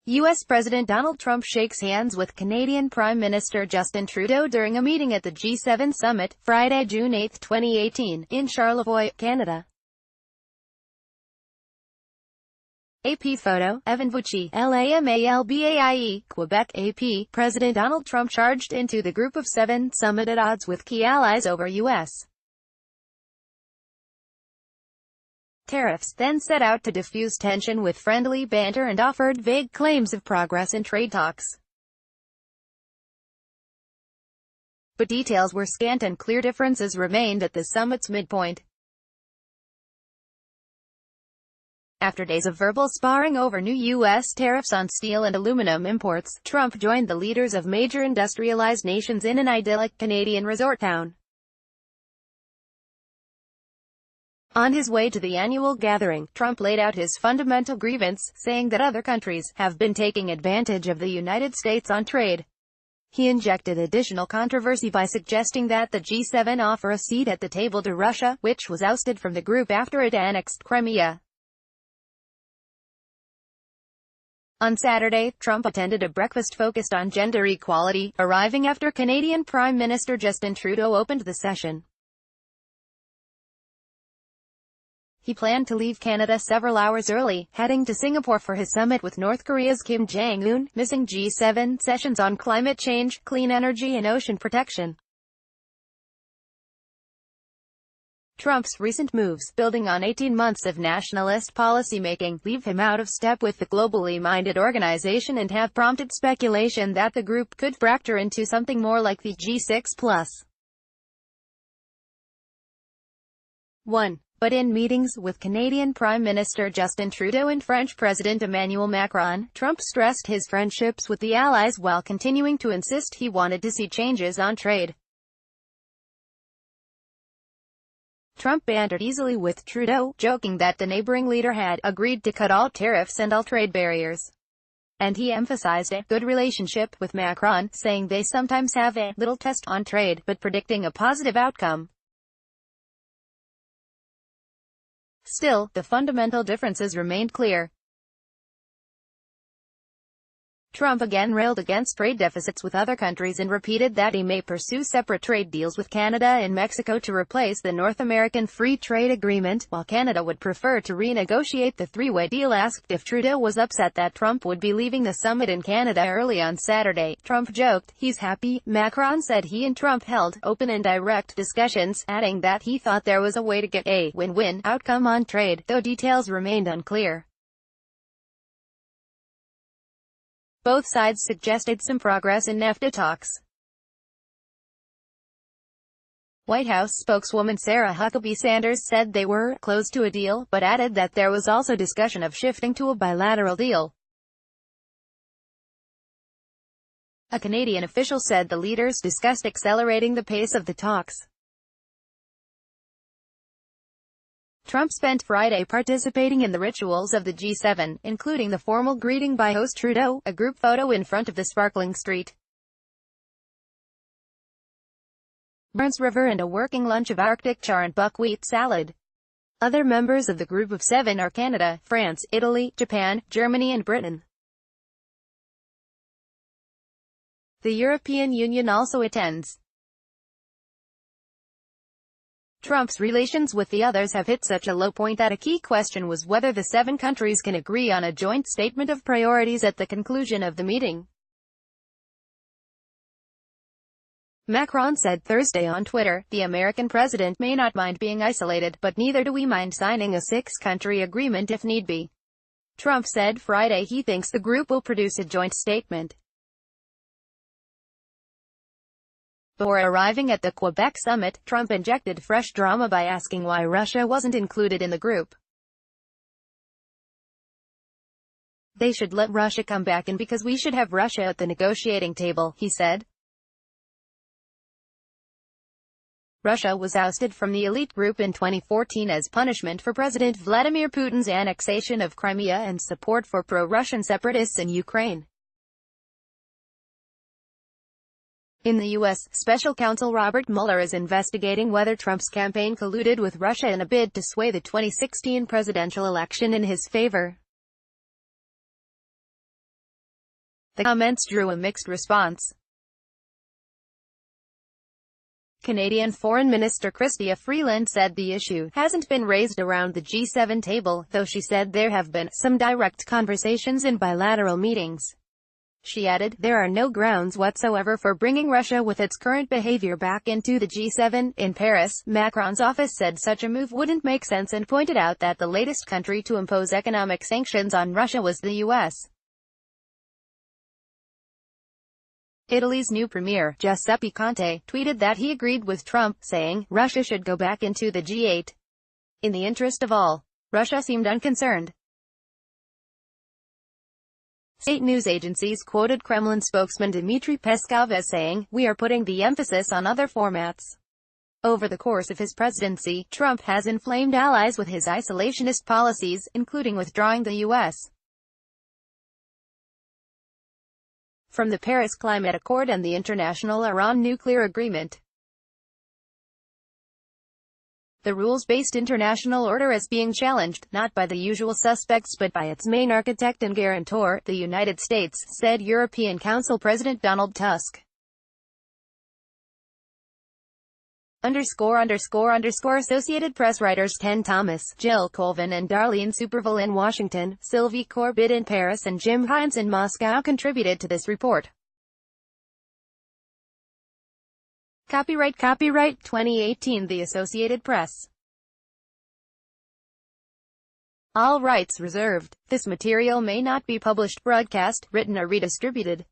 U.S. President Donald Trump shakes hands with Canadian Prime Minister Justin Trudeau during a meeting at the G7 summit, Friday, June 8, 2018, in Charlevoix, Canada. AP photo, Evan Vucci, LAMALBAIE, Quebec. AP, President Donald Trump charged into the Group of Seven summit at odds with key allies over U.S. tariffs, then set out to diffuse tension with friendly banter and offered vague claims of progress in trade talks. But details were scant and clear differences remained at the summit's midpoint. After days of verbal sparring over new U.S. tariffs on steel and aluminum imports, Trump joined the leaders of major industrialized nations in an idyllic Canadian resort town. On his way to the annual gathering, Trump laid out his fundamental grievance, saying that other countries have been taking advantage of the United States on trade. He injected additional controversy by suggesting that the G7 offer a seat at the table to Russia, which was ousted from the group after it annexed Crimea. On Saturday, Trump attended a breakfast focused on gender equality, arriving after Canadian Prime Minister Justin Trudeau opened the session. He planned to leave Canada several hours early, heading to Singapore for his summit with North Korea's Kim Jong-un, missing G7 sessions on climate change, clean energy and ocean protection. Trump's recent moves, building on 18 months of nationalist policymaking, leave him out of step with the globally minded organization and have prompted speculation that the group could fracture into something more like the G6+. 1. But in meetings with Canadian Prime Minister Justin Trudeau and French President Emmanuel Macron, Trump stressed his friendships with the allies while continuing to insist he wanted to see changes on trade. Trump bantered easily with Trudeau, joking that the neighboring leader had agreed to cut all tariffs and all trade barriers. And he emphasized a good relationship with Macron, saying they sometimes have a little test on trade, but predicting a positive outcome. Still, the fundamental differences remained clear. Trump again railed against trade deficits with other countries and repeated that he may pursue separate trade deals with Canada and Mexico to replace the North American Free Trade Agreement, while Canada would prefer to renegotiate the three-way deal. Asked if Trudeau was upset that Trump would be leaving the summit in Canada early on Saturday, Trump joked, "He's happy." Macron said he and Trump held open and direct discussions, adding that he thought there was a way to get a win-win outcome on trade, though details remained unclear. Both sides suggested some progress in NAFTA talks. White House spokeswoman Sarah Huckabee Sanders said they were close to a deal, but added that there was also discussion of shifting to a bilateral deal. A Canadian official said the leaders discussed accelerating the pace of the talks. Trump spent Friday participating in the rituals of the G7, including the formal greeting by host Trudeau, a group photo in front of the sparkling street, Burns River and a working lunch of Arctic char and buckwheat salad. Other members of the Group of Seven are Canada, France, Italy, Japan, Germany and Britain. The European Union also attends. Trump's relations with the others have hit such a low point that a key question was whether the 7 countries can agree on a joint statement of priorities at the conclusion of the meeting. Macron said Thursday on Twitter, "The American president may not mind being isolated, but neither do we mind signing a 6-country agreement if need be." Trump said Friday he thinks the group will produce a joint statement. Before arriving at the Quebec summit, Trump injected fresh drama by asking why Russia wasn't included in the group. "They should let Russia come back in because we should have Russia at the negotiating table," he said. Russia was ousted from the elite group in 2014 as punishment for President Vladimir Putin's annexation of Crimea and support for pro-Russian separatists in Ukraine. In the U.S., Special Counsel Robert Mueller is investigating whether Trump's campaign colluded with Russia in a bid to sway the 2016 presidential election in his favor. The comments drew a mixed response. Canadian Foreign Minister Chrystia Freeland said the issue hasn't been raised around the G7 table, though she said there have been some direct conversations in bilateral meetings. She added, there are no grounds whatsoever for bringing Russia with its current behavior back into the G7. In Paris, Macron's office said such a move wouldn't make sense and pointed out that the latest country to impose economic sanctions on Russia was the US. Italy's new premier, Giuseppe Conte, tweeted that he agreed with Trump, saying, Russia should go back into the G8. In the interest of all. Russia seemed unconcerned. State news agencies quoted Kremlin spokesman Dmitry Peskov as saying, we are putting the emphasis on other formats. Over the course of his presidency, Trump has inflamed allies with his isolationist policies, including withdrawing the U.S. from the Paris Climate Accord and the International Iran Nuclear Agreement. The rules-based international order is being challenged, not by the usual suspects but by its main architect and guarantor, the United States, said European Council President Donald Tusk. Associated Press writers Ken Thomas, Jill Colvin and Darlene Superville in Washington, Sylvie Corbett in Paris and Jim Hines in Moscow contributed to this report. Copyright 2018 The Associated Press. All rights reserved. This material may not be published, broadcast, written or redistributed.